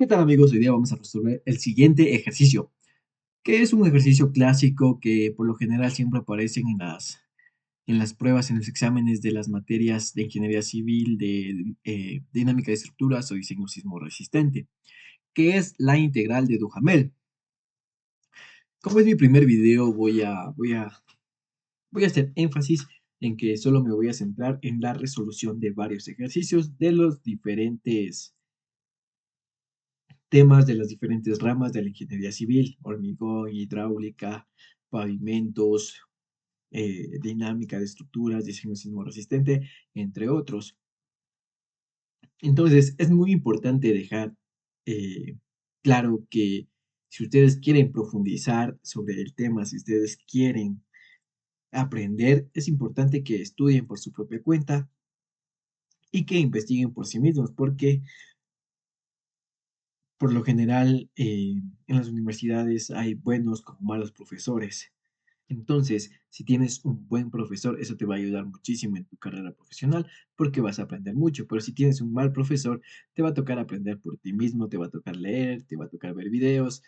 ¿Qué tal amigos? Hoy día vamos a resolver el siguiente ejercicio, que es un ejercicio clásico que por lo general siempre aparecen en las pruebas, en los exámenes de las materias de ingeniería civil, de dinámica de estructuras o diseño sismo resistente, que es la integral de Duhamel. Como es mi primer video, voy a hacer énfasis en que solo me voy a centrar en la resolución de varios ejercicios de los diferentes temas de las diferentes ramas de la ingeniería civil: hormigón, hidráulica, pavimentos, dinámica de estructuras, diseño sismo resistente, entre otros. Entonces, es muy importante dejar eh, claro que si ustedes quieren profundizar sobre el tema, si ustedes quieren aprender, es importante que estudien por su propia cuenta y que investiguen por sí mismos, porque por lo general en las universidades hay buenos como malos profesores. Entonces, si tienes un buen profesor, eso te va a ayudar muchísimo en tu carrera profesional porque vas a aprender mucho. Pero si tienes un mal profesor, te va a tocar aprender por ti mismo, te va a tocar leer, te va a tocar ver videos.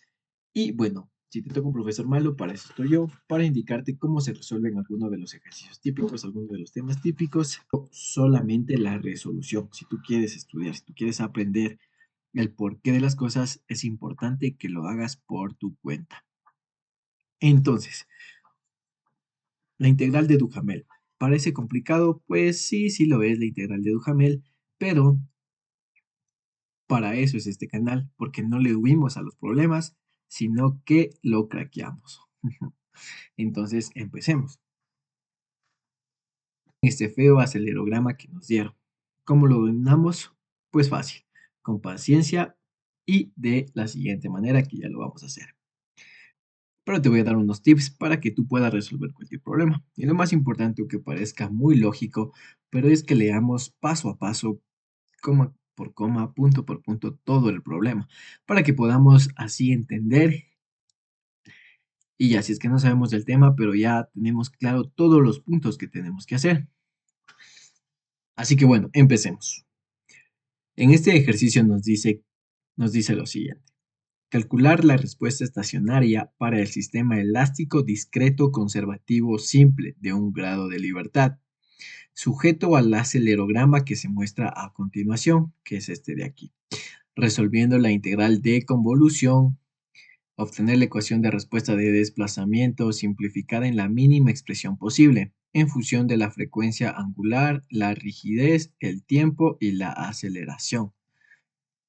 Y bueno, si te toca un profesor malo, para eso estoy yo, para indicarte cómo se resuelven algunos de los ejercicios típicos, algunos de los temas típicos, o solamente la resolución. Si tú quieres estudiar, si tú quieres aprender el porqué de las cosas, es importante que lo hagas por tu cuenta. Entonces, la integral de Duhamel. ¿Parece complicado? Pues sí, sí lo es la integral de Duhamel, pero para eso es este canal, porque no le huimos a los problemas, sino que lo craqueamos. Entonces, empecemos. Este feo acelerograma que nos dieron. ¿Cómo lo dominamos? Pues fácil, con paciencia y de la siguiente manera que ya lo vamos a hacer. Pero te voy a dar unos tips para que tú puedas resolver cualquier problema. Y lo más importante, aunque parezca muy lógico, pero es que leamos paso a paso, coma por coma, punto por punto, todo el problema, para que podamos así entender. Y ya, si es que no sabemos del tema, pero ya tenemos claro todos los puntos que tenemos que hacer. Así que bueno, empecemos. En este ejercicio nos dice lo siguiente. Calcular la respuesta estacionaria para el sistema elástico discreto conservativo simple de un grado de libertad, sujeto al acelerograma que se muestra a continuación, que es este de aquí. Resolviendo la integral de convolución, obtener la ecuación de respuesta de desplazamiento simplificada en la mínima expresión posible, en función de la frecuencia angular, la rigidez, el tiempo y la aceleración.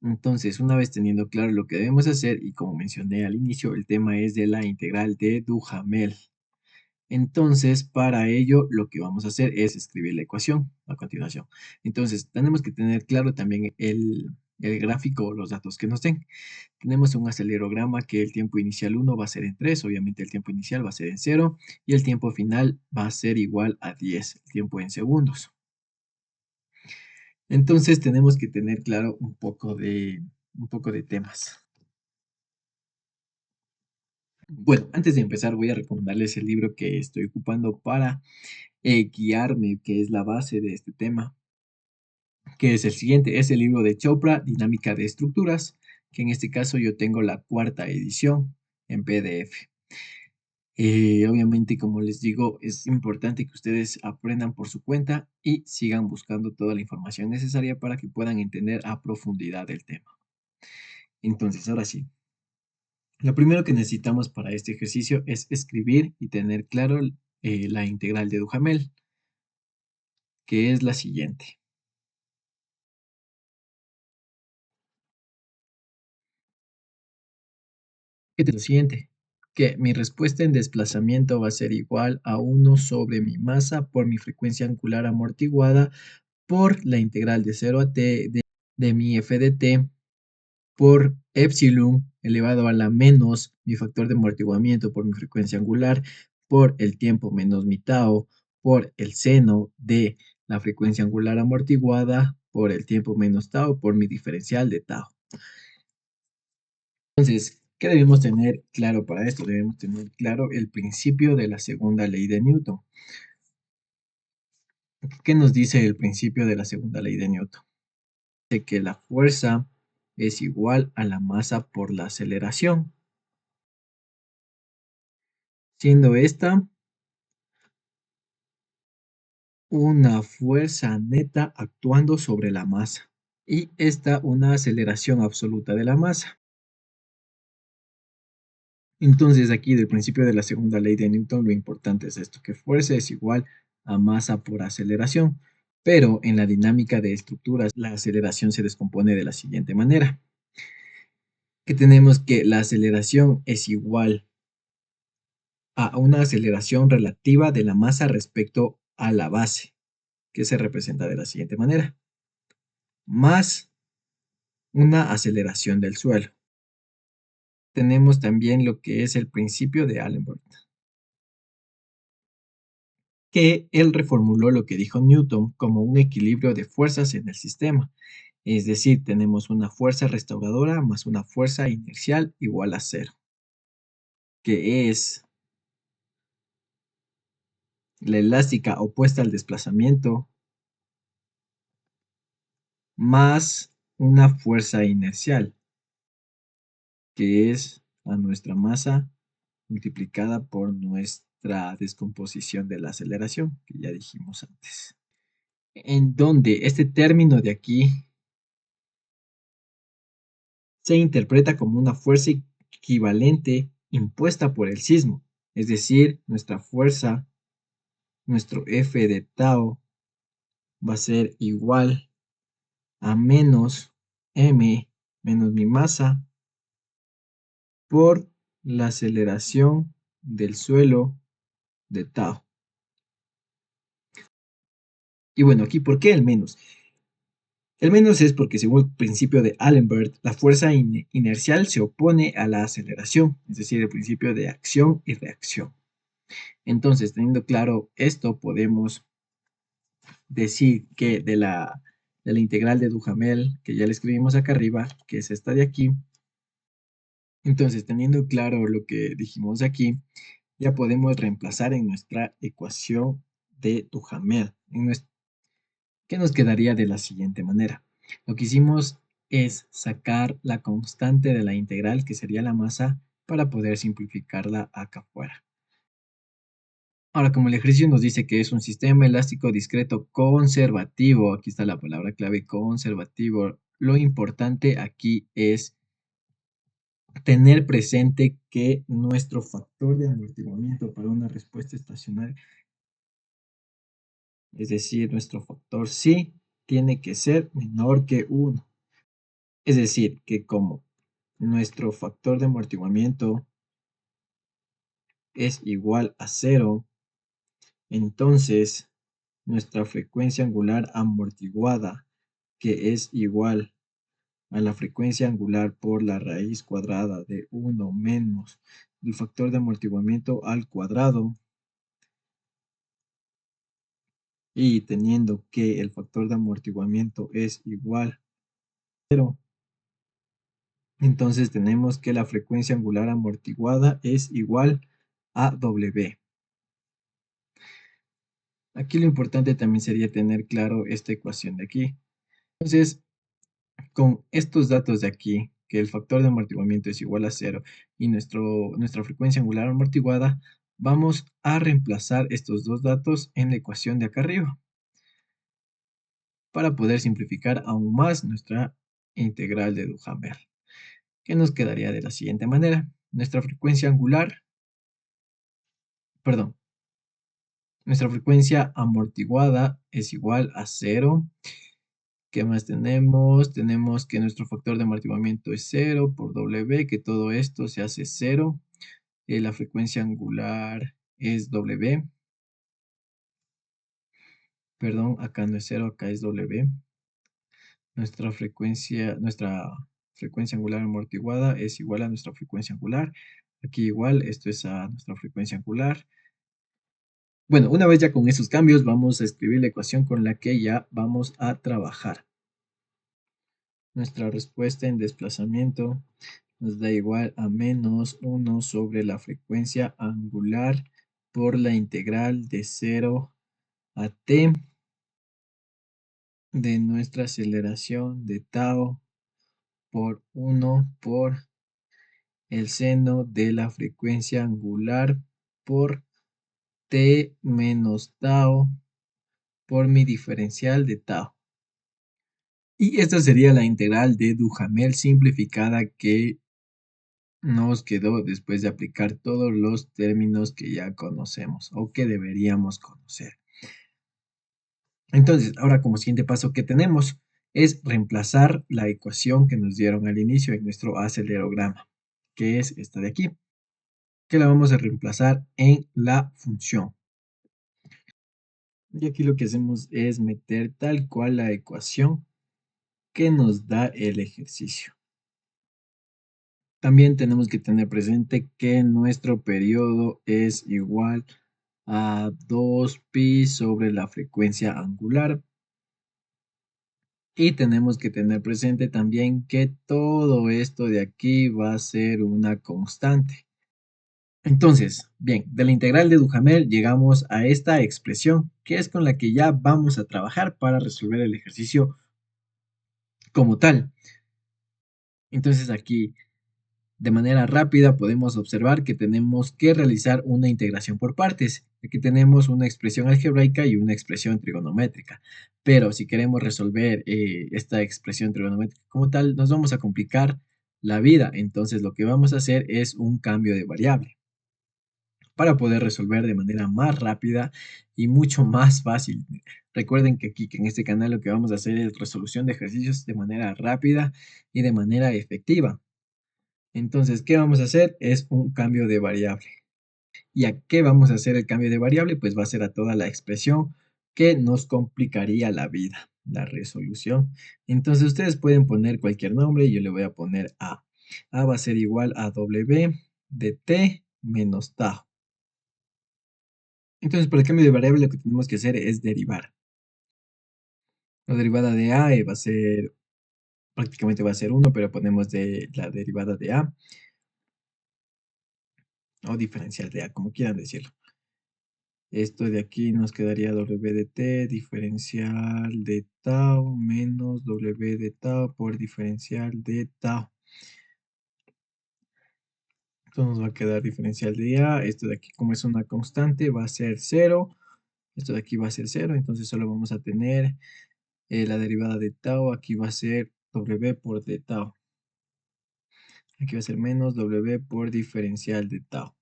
Entonces, una vez teniendo claro lo que debemos hacer, y como mencioné al inicio, el tema es de la integral de Duhamel. Entonces, para ello, lo que vamos a hacer es escribir la ecuación a continuación. Entonces, tenemos que tener claro también el gráfico o los datos que nos den. Tenemos un acelerograma que el tiempo inicial 1 va a ser en 3, obviamente el tiempo inicial va a ser en 0, y el tiempo final va a ser igual a 10, el tiempo en segundos. Entonces, tenemos que tener claro un poco de temas. Bueno, antes de empezar voy a recomendarles el libro que estoy ocupando para guiarme, que es la base de este tema, que es el siguiente. Es el libro de Chopra, Dinámica de Estructuras, que en este caso yo tengo la cuarta edición en PDF. Obviamente, como les digo, es importante que ustedes aprendan por su cuenta y sigan buscando toda la información necesaria para que puedan entender a profundidad el tema. Entonces, ahora sí. Lo primero que necesitamos para este ejercicio es escribir y tener claro la integral de Duhamel, que es la siguiente. ¿Qué es lo siguiente? Que mi respuesta en desplazamiento va a ser igual a 1 sobre mi masa por mi frecuencia angular amortiguada por la integral de 0 a t de mi f de t por epsilon elevado a la menos mi factor de amortiguamiento por mi frecuencia angular por el tiempo menos mi tau por el seno de la frecuencia angular amortiguada por el tiempo menos tau por mi diferencial de tau. Entonces, ¿qué debemos tener claro para esto? Debemos tener claro el principio de la segunda ley de Newton. ¿Qué nos dice el principio de la segunda ley de Newton? De que la fuerza es igual a la masa por la aceleración, siendo esta una fuerza neta actuando sobre la masa y esta una aceleración absoluta de la masa. Entonces aquí del principio de la segunda ley de Newton lo importante es esto, que fuerza es igual a masa por aceleración, pero en la dinámica de estructuras la aceleración se descompone de la siguiente manera, que tenemos que la aceleración es igual a una aceleración relativa de la masa respecto a la base, que se representa de la siguiente manera, más una aceleración del suelo. Tenemos también lo que es el principio de Allenby, que él reformuló lo que dijo Newton como un equilibrio de fuerzas en el sistema. Es decir, tenemos una fuerza restauradora más una fuerza inercial igual a cero, que es la elástica opuesta al desplazamiento más una fuerza inercial, que es a nuestra masa multiplicada por nuestra descomposición de la aceleración, que ya dijimos antes. En donde este término de aquí se interpreta como una fuerza equivalente impuesta por el sismo, es decir, nuestra fuerza, nuestro F de tau va a ser igual a menos m menos mi masa por la aceleración del suelo de tau. Y bueno, aquí, ¿por qué el menos? El menos es porque según el principio de Allenberg, la fuerza inercial se opone a la aceleración, es decir, el principio de acción y reacción. Entonces, teniendo claro esto, podemos decir que de la integral de Duhamel, que ya le escribimos acá arriba, que es esta de aquí, entonces, teniendo claro lo que dijimos aquí, ya podemos reemplazar en nuestra ecuación de Duhamel, que nos quedaría de la siguiente manera. Lo que hicimos es sacar la constante de la integral, que sería la masa, para poder simplificarla acá afuera. Ahora, como el ejercicio nos dice que es un sistema elástico discreto conservativo, aquí está la palabra clave conservativo, lo importante aquí es tener presente que nuestro factor de amortiguamiento para una respuesta estacionaria, es decir, nuestro factor psi, tiene que ser menor que 1. Es decir, que como nuestro factor de amortiguamiento es igual a 0, entonces nuestra frecuencia angular amortiguada, que es igual a la frecuencia angular por la raíz cuadrada de 1 menos el factor de amortiguamiento al cuadrado, y teniendo que el factor de amortiguamiento es igual a 0, entonces tenemos que la frecuencia angular amortiguada es igual a W. Aquí lo importante también sería tener claro esta ecuación de aquí. Entonces, con estos datos de aquí, que el factor de amortiguamiento es igual a 0 y nuestra frecuencia angular amortiguada, vamos a reemplazar estos dos datos en la ecuación de acá arriba para poder simplificar aún más nuestra integral de Duhamel, que nos quedaría de la siguiente manera. Nuestra frecuencia angular, perdón, nuestra frecuencia amortiguada es igual a 0. ¿Qué más tenemos? Tenemos que nuestro factor de amortiguamiento es 0 por W, que todo esto se hace 0. La frecuencia angular es W. Perdón, acá no es 0, acá es W. Nuestra frecuencia angular amortiguada es igual a nuestra frecuencia angular. Aquí igual, esto es a nuestra frecuencia angular. Bueno, una vez ya con esos cambios, vamos a escribir la ecuación con la que ya vamos a trabajar. Nuestra respuesta en desplazamiento nos da igual a menos 1 sobre la frecuencia angular por la integral de 0 a t de nuestra aceleración de tau por 1 por el seno de la frecuencia angular por t menos tau por mi diferencial de tau. Y esta sería la integral de Duhamel simplificada que nos quedó después de aplicar todos los términos que ya conocemos o que deberíamos conocer. Entonces, ahora como siguiente paso que tenemos es reemplazar la ecuación que nos dieron al inicio en nuestro acelerograma, que es esta de aquí, que la vamos a reemplazar en la función. Y aquí lo que hacemos es meter tal cual la ecuación que nos da el ejercicio. También tenemos que tener presente que nuestro periodo es igual a 2pi sobre la frecuencia angular. Y tenemos que tener presente también que todo esto de aquí va a ser una constante. Entonces, bien, de la integral de Duhamel llegamos a esta expresión, que es con la que ya vamos a trabajar para resolver el ejercicio como tal. Entonces aquí, de manera rápida, podemos observar que tenemos que realizar una integración por partes. Aquí tenemos una expresión algebraica y una expresión trigonométrica. Pero si queremos resolver esta expresión trigonométrica como tal, nos vamos a complicar la vida. Entonces lo que vamos a hacer es un cambio de variable para poder resolver de manera más rápida y mucho más fácil. Recuerden que aquí, que en este canal, lo que vamos a hacer es resolución de ejercicios de manera rápida y de manera efectiva. Entonces, ¿qué vamos a hacer? Es un cambio de variable. ¿Y a qué vamos a hacer el cambio de variable? Pues va a ser a toda la expresión que nos complicaría la vida, la resolución. Entonces, ustedes pueden poner cualquier nombre y yo le voy a poner A. A va a ser igual a W de T menos tau. Entonces, para el cambio de variable lo que tenemos que hacer es derivar. La derivada de A va a ser, prácticamente va a ser 1, pero ponemos de la derivada de A, o diferencial de A, como quieran decirlo. Esto de aquí nos quedaría W de T, diferencial de tau, menos W de tau por diferencial de tau. Entonces nos va a quedar diferencial de A. Esto de aquí, como es una constante, va a ser 0. Esto de aquí va a ser 0, entonces solo vamos a tener la derivada de tau. Aquí va a ser W por d tau. Aquí va a ser menos W por diferencial de tau.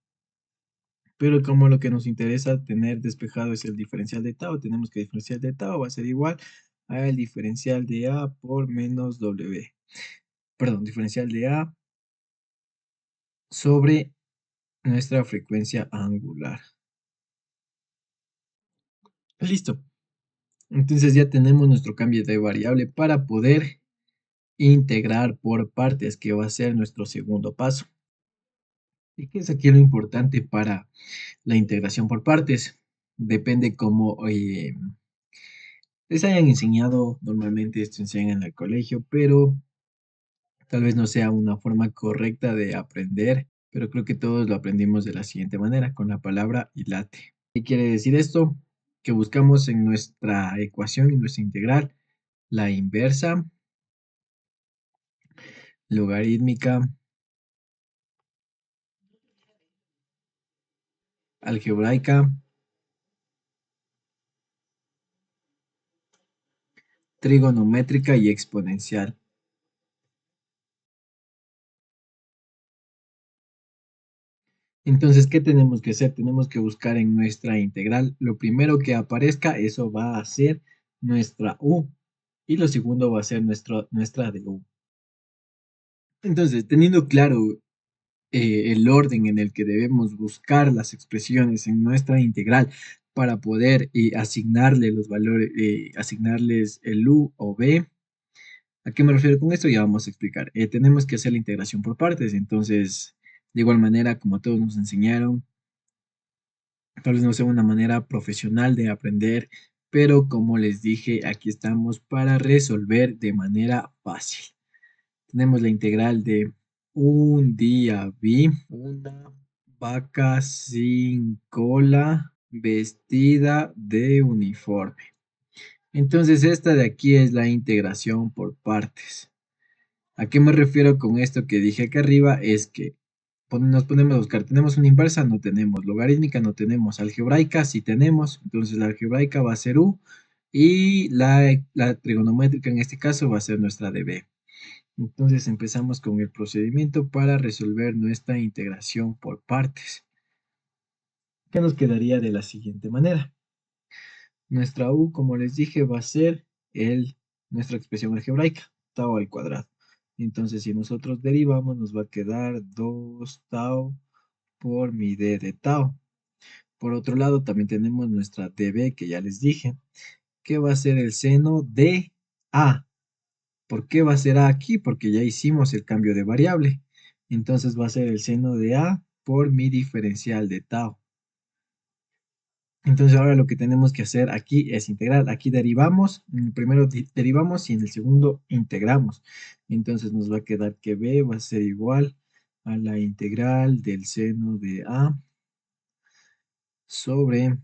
Pero como lo que nos interesa tener despejado es el diferencial de tau, tenemos que diferencial de tau va a ser igual al diferencial de A por menos W. Perdón, diferencial de A sobre nuestra frecuencia angular. Listo. Entonces ya tenemos nuestro cambio de variable para poder integrar por partes, que va a ser nuestro segundo paso. ¿Y qué es aquí lo importante para la integración por partes? Depende cómo les hayan enseñado. Normalmente esto enseñan en el colegio, pero tal vez no sea una forma correcta de aprender, pero creo que todos lo aprendimos de la siguiente manera, con la palabra hilate. ¿Qué quiere decir esto? Que buscamos en nuestra ecuación, en nuestra integral, la inversa, logarítmica, algebraica, trigonométrica y exponencial. Entonces, ¿qué tenemos que hacer? Tenemos que buscar en nuestra integral. Lo primero que aparezca, eso va a ser nuestra u. Y lo segundo va a ser nuestra du. Entonces, teniendo claro el orden en el que debemos buscar las expresiones en nuestra integral para poder asignarle los valores, asignarles el u o b. ¿A qué me refiero con esto? Ya vamos a explicar. Tenemos que hacer la integración por partes. Entonces, de igual manera, como todos nos enseñaron, tal vez no sea una manera profesional de aprender, pero como les dije, aquí estamos para resolver de manera fácil. Tenemos la integral de un día vi una vaca sin cola vestida de uniforme. Entonces esta de aquí es la integración por partes. ¿A qué me refiero con esto que dije acá arriba? Es que nos ponemos a buscar, ¿tenemos una inversa? No tenemos. Logarítmica no tenemos. Algebraica sí tenemos. Entonces la algebraica va a ser U y la trigonométrica en este caso va a ser nuestra dB. Entonces empezamos con el procedimiento para resolver nuestra integración por partes, que nos quedaría de la siguiente manera. Nuestra U, como les dije, va a ser nuestra expresión algebraica, tau al cuadrado. Entonces, si nosotros derivamos, nos va a quedar 2 tau por mi d de tau. Por otro lado, también tenemos nuestra dB, que ya les dije, que va a ser el seno de A. ¿Por qué va a ser A aquí? Porque ya hicimos el cambio de variable. Entonces va a ser el seno de A por mi diferencial de tau. Entonces ahora lo que tenemos que hacer aquí es integrar. Aquí derivamos, en el primero derivamos y en el segundo integramos. Entonces nos va a quedar que b va a ser igual a la integral del seno de a sobre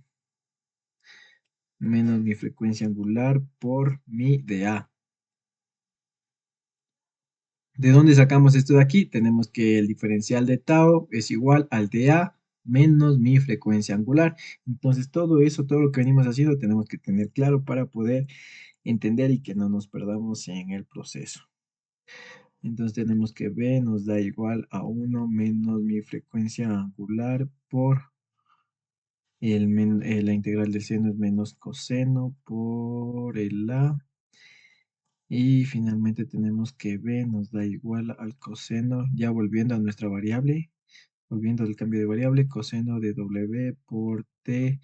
menos mi frecuencia angular por mi de a. ¿De dónde sacamos esto de aquí? Tenemos que el diferencial de tau es igual al de a menos mi frecuencia angular. Entonces todo eso, todo lo que venimos haciendo, tenemos que tener claro para poder entender y que no nos perdamos en el proceso. Entonces tenemos que B nos da igual a 1 menos mi frecuencia angular por la integral del seno es menos coseno por el A. Y finalmente tenemos que B nos da igual al coseno, ya volviendo a nuestra variable, volviendo al cambio de variable, coseno de W por T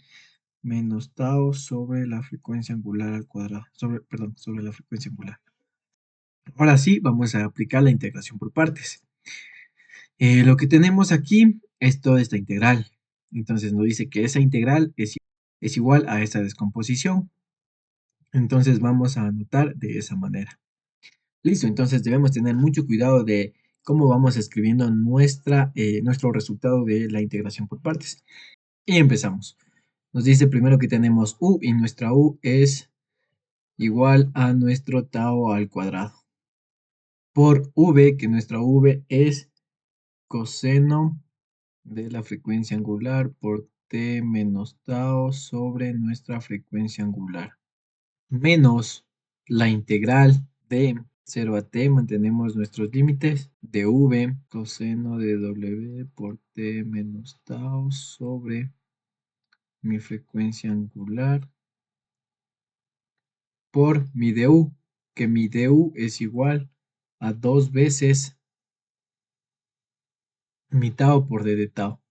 menos tau sobre la frecuencia angular al cuadrado, perdón, sobre la frecuencia angular. Ahora sí, vamos a aplicar la integración por partes. Lo que tenemos aquí es toda esta integral. Entonces nos dice que esa integral es igual a esta descomposición. Entonces vamos a anotar de esa manera. Listo, entonces debemos tener mucho cuidado de cómo vamos escribiendo nuestro resultado de la integración por partes. Y empezamos. Nos dice primero que tenemos u y nuestra u es igual a nuestro tau al cuadrado. Por v, que nuestra v es coseno de la frecuencia angular por t menos tau sobre nuestra frecuencia angular. Menos la integral de 0 a t, mantenemos nuestros límites, de v coseno de w por t menos tau sobre mi frecuencia angular por mi du, que mi du es igual a 2 veces mi tau por d de tau.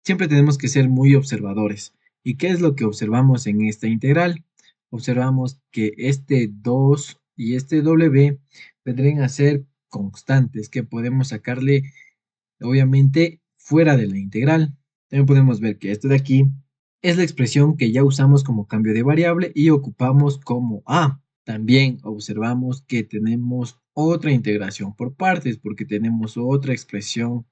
Siempre tenemos que ser muy observadores. ¿Y qué es lo que observamos en esta integral? Observamos que este 2 y este w vendrían a ser constantes que podemos sacarle, obviamente, fuera de la integral. También podemos ver que esto de aquí es la expresión que ya usamos como cambio de variable y ocupamos como a. También observamos que tenemos otra integración por partes porque tenemos otra expresión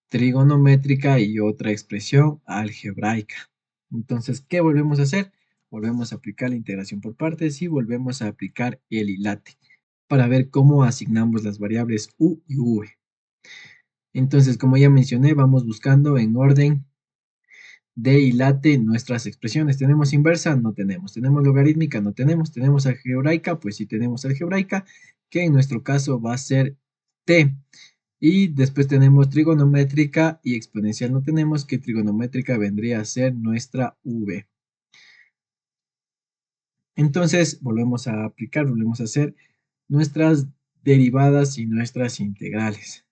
trigonométrica y otra expresión algebraica. Entonces, ¿qué volvemos a hacer? Volvemos a aplicar la integración por partes y volvemos a aplicar el hilate para ver cómo asignamos las variables u y v. Entonces, como ya mencioné, vamos buscando en orden de hilate nuestras expresiones. ¿Tenemos inversa? No tenemos. ¿Tenemos logarítmica? No tenemos. ¿Tenemos algebraica? Pues sí tenemos algebraica, que en nuestro caso va a ser t. Y después tenemos trigonométrica y exponencial no tenemos, que trigonométrica vendría a ser nuestra v. Entonces volvemos a aplicar, volvemos a hacer nuestras derivadas y nuestras integrales.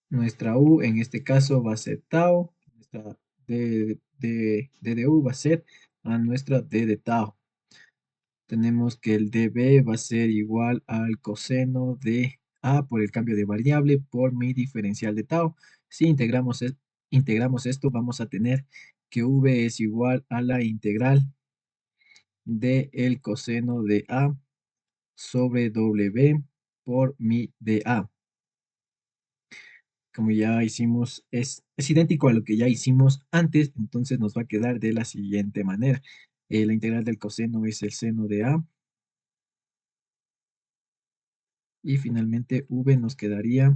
Nuestra u en este caso va a ser tau, nuestra d de u va a ser a nuestra d de tau. Tenemos que el dB va a ser igual al coseno de A por el cambio de variable por mi diferencial de tau. Si integramos esto, vamos a tener que V es igual a la integral de el coseno de A sobre W por mi de A. Como ya hicimos, es idéntico a lo que ya hicimos antes, entonces nos va a quedar de la siguiente manera. La integral del coseno es el seno de A y finalmente v nos quedaría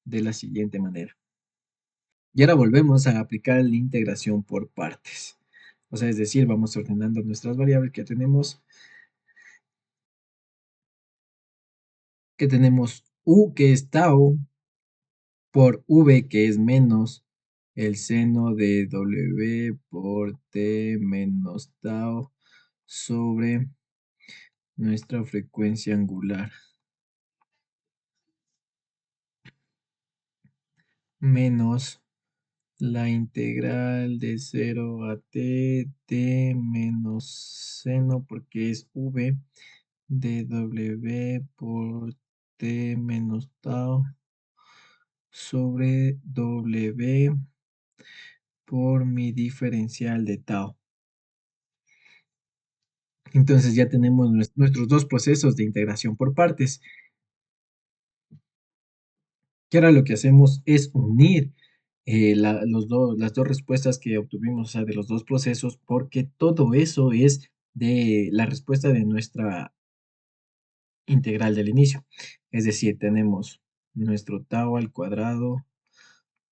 de la siguiente manera. Y ahora volvemos a aplicar la integración por partes. O sea, es decir, vamos ordenando nuestras variables que tenemos u que es tau por v que es menos el seno de w por t menos tau sobre nuestra frecuencia angular menos la integral de 0 a t menos seno porque es v de w por t menos tau sobre w por mi diferencial de tau. Entonces ya tenemos nuestros dos procesos de integración por partes. Y ahora lo que hacemos es unir las dos respuestas que obtuvimos, o sea, de los dos procesos, porque todo eso es de la respuesta de nuestra integral del inicio. Es decir, tenemos nuestro tau al cuadrado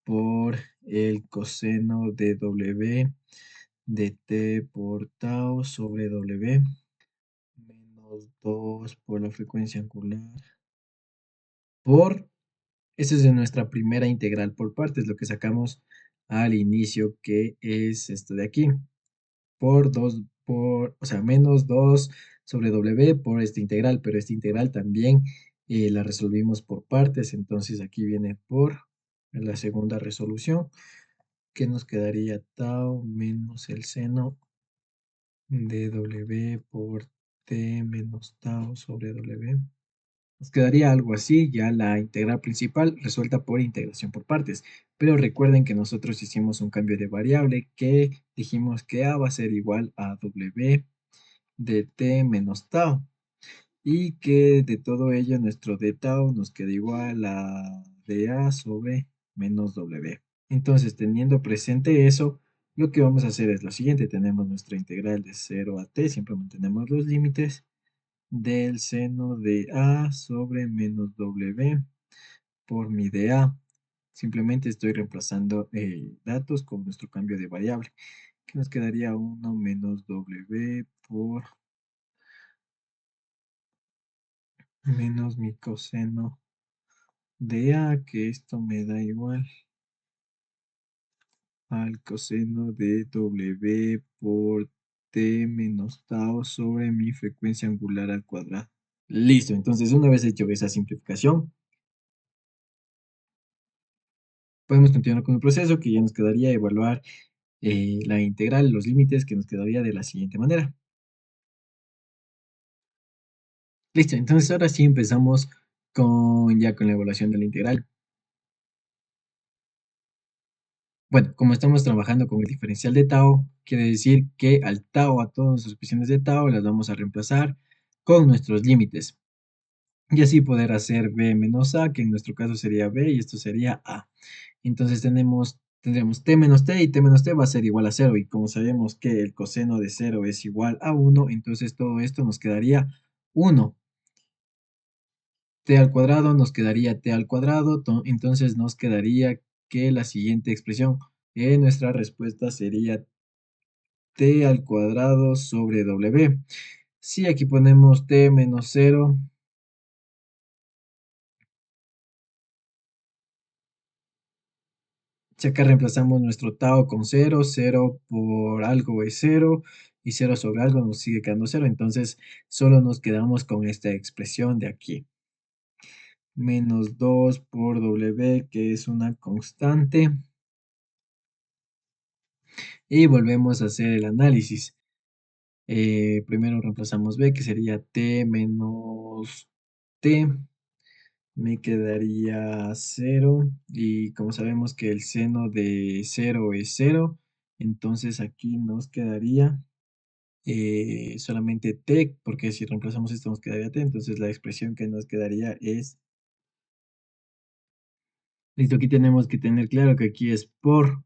por el coseno de w de t por tau sobre w menos 2 por la frecuencia angular por, esa es de nuestra primera integral por partes, lo que sacamos al inicio, que es esto de aquí, por 2 o sea, menos 2 sobre w por esta integral, pero esta integral también la resolvimos por partes, entonces aquí viene por la segunda resolución, que nos quedaría tau menos el seno de w por t menos tau sobre w. Nos quedaría algo así, ya la integral principal resuelta por integración por partes. Pero recuerden que nosotros hicimos un cambio de variable que dijimos que a va a ser igual a w de t menos tau. Y que de todo ello nuestro d tau nos queda igual a dA sobre menos w. Entonces, teniendo presente eso, lo que vamos a hacer es lo siguiente. Tenemos nuestra integral de 0 a t, siempre mantenemos los límites del seno de A sobre menos W por mi de A. Simplemente estoy reemplazando datos con nuestro cambio de variable, que nos quedaría 1 menos W por menos mi coseno de A, que esto me da igual al coseno de W por T menos tau sobre mi frecuencia angular al cuadrado. Listo, entonces una vez hecho esa simplificación, podemos continuar con el proceso que ya nos quedaría evaluar la integral, los límites que nos quedaría de la siguiente manera. Listo, entonces ahora sí empezamos ya con la evaluación de la integral. Bueno, como estamos trabajando con el diferencial de tau, quiere decir que al tau, a todas nuestras expresiones de tau, las vamos a reemplazar con nuestros límites. Y así poder hacer b menos a, que en nuestro caso sería b y esto sería a. Entonces tendremos t menos t y t menos t va a ser igual a 0. Y como sabemos que el coseno de 0 es igual a 1, entonces todo esto nos quedaría 1. T al cuadrado nos quedaría t al cuadrado, entonces nos quedaría que la siguiente expresión en nuestra respuesta sería t al cuadrado sobre w. Si aquí ponemos t menos 0, si acá reemplazamos nuestro tau con 0, 0 por algo es 0, y 0 sobre algo nos sigue quedando 0, entonces solo nos quedamos con esta expresión de aquí. Menos 2 por w, que es una constante. Y volvemos a hacer el análisis. Primero reemplazamos b, que sería t menos t. Me quedaría 0. Y como sabemos que el seno de 0 es 0, entonces aquí nos quedaría solamente t, porque si reemplazamos esto nos quedaría t. Entonces la expresión que nos quedaría es... Listo, aquí tenemos que tener claro que aquí es por,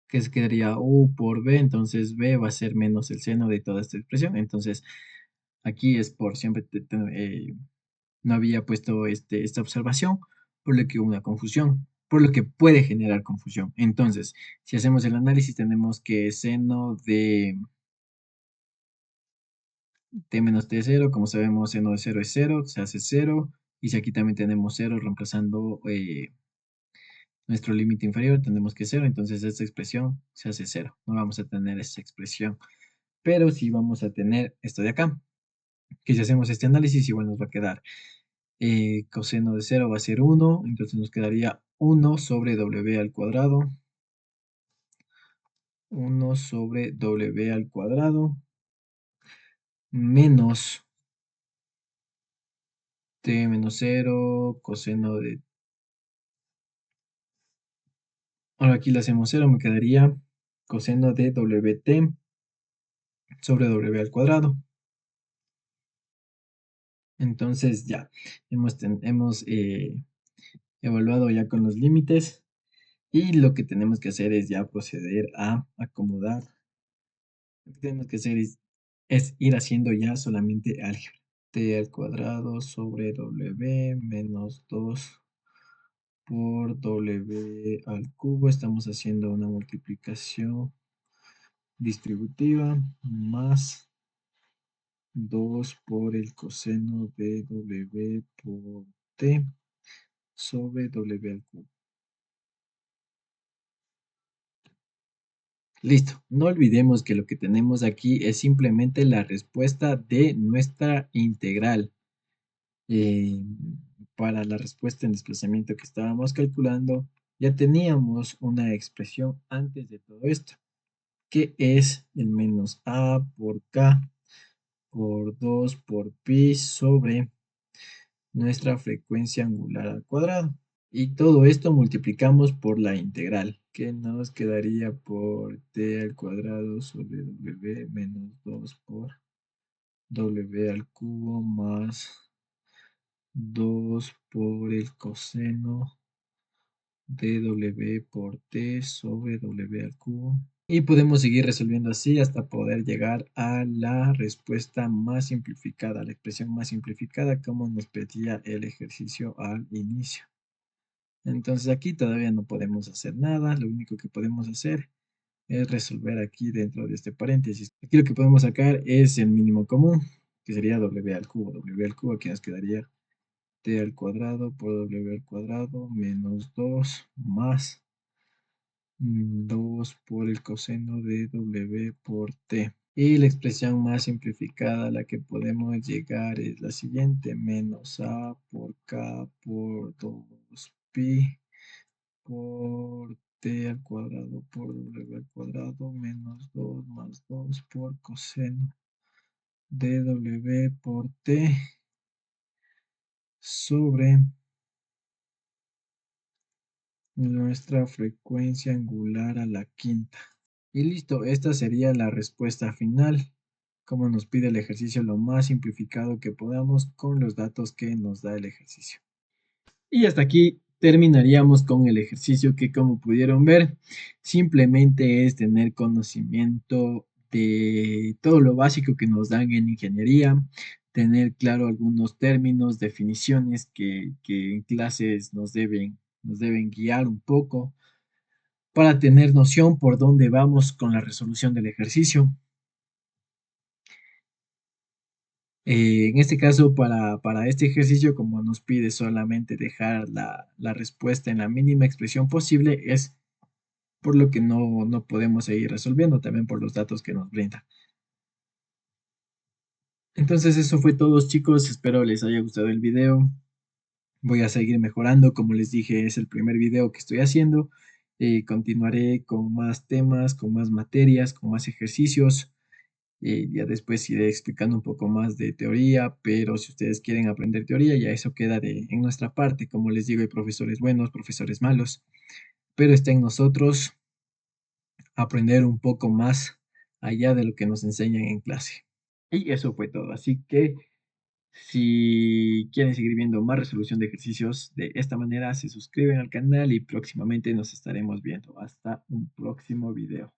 que se quedaría u por b, entonces b va a ser menos el seno de toda esta expresión. Entonces aquí es por, siempre no había puesto esta observación, por lo que hubo una confusión, por lo que puede generar confusión. Entonces, si hacemos el análisis, tenemos que seno de t menos t cero, como sabemos, seno de cero es cero, se hace cero, y si aquí también tenemos cero, reemplazando nuestro límite inferior, tenemos que cero, entonces esta expresión se hace cero, no vamos a tener esta expresión, pero sí vamos a tener esto de acá, que si hacemos este análisis, igual nos va a quedar coseno de cero va a ser uno, entonces nos quedaría 1 sobre w al cuadrado, 1 sobre w al cuadrado, menos t menos cero, coseno de... Ahora aquí le hacemos cero, me quedaría coseno de wt sobre w al cuadrado. Entonces ya, hemos evaluado ya con los límites y lo que tenemos que hacer es ya proceder a acomodar. Lo que tenemos que hacer es ir haciendo ya solamente álgebra. T al cuadrado sobre w menos 2 por w al cubo. Estamos haciendo una multiplicación distributiva más 2 por el coseno de w por t sobre w al cubo. Listo. No olvidemos que lo que tenemos aquí es simplemente la respuesta de nuestra integral. Eh, para la respuesta en desplazamiento que estábamos calculando, ya teníamos una expresión antes de todo esto, que es el menos a por k por 2 por pi sobre nuestra frecuencia angular al cuadrado. Y todo esto multiplicamos por la integral, que nos quedaría por t al cuadrado sobre w menos 2 por w al cubo más 2 por el coseno de w por t sobre w al cubo. Y podemos seguir resolviendo así hasta poder llegar a la respuesta más simplificada, la expresión más simplificada como nos pedía el ejercicio al inicio. Entonces aquí todavía no podemos hacer nada, lo único que podemos hacer es resolver aquí dentro de este paréntesis. Aquí lo que podemos sacar es el mínimo común, que sería w al cubo. W al cubo aquí nos quedaría t al cuadrado por w al cuadrado menos 2 más 2 por el coseno de w por t. Y la expresión más simplificada a la que podemos llegar es la siguiente, menos a por k por 2 pi por t al cuadrado por w al cuadrado menos 2 más 2 por coseno de w por t sobre nuestra frecuencia angular a la quinta. Y listo, esta sería la respuesta final, como nos pide el ejercicio, lo más simplificado que podamos con los datos que nos da el ejercicio. Y hasta aquí terminaríamos con el ejercicio que, como pudieron ver, simplemente es tener conocimiento de todo lo básico que nos dan en ingeniería, tener claro algunos términos, definiciones que en clases nos deben guiar un poco para tener noción por dónde vamos con la resolución del ejercicio. En este caso, para este ejercicio, como nos pide solamente dejar la respuesta en la mínima expresión posible, es por lo que no podemos seguir resolviendo, también por los datos que nos brinda. Entonces eso fue todo, chicos, espero les haya gustado el video. Voy a seguir mejorando, como les dije, es el primer video que estoy haciendo. Continuaré con más temas, con más materias, con más ejercicios. Ya después iré explicando un poco más de teoría, pero si ustedes quieren aprender teoría, ya eso queda en nuestra parte. Como les digo, hay profesores buenos, profesores malos, pero está en nosotros aprender un poco más allá de lo que nos enseñan en clase. Y eso fue todo. Así que si quieren seguir viendo más resolución de ejercicios de esta manera, se suscriben al canal y próximamente nos estaremos viendo. Hasta un próximo video.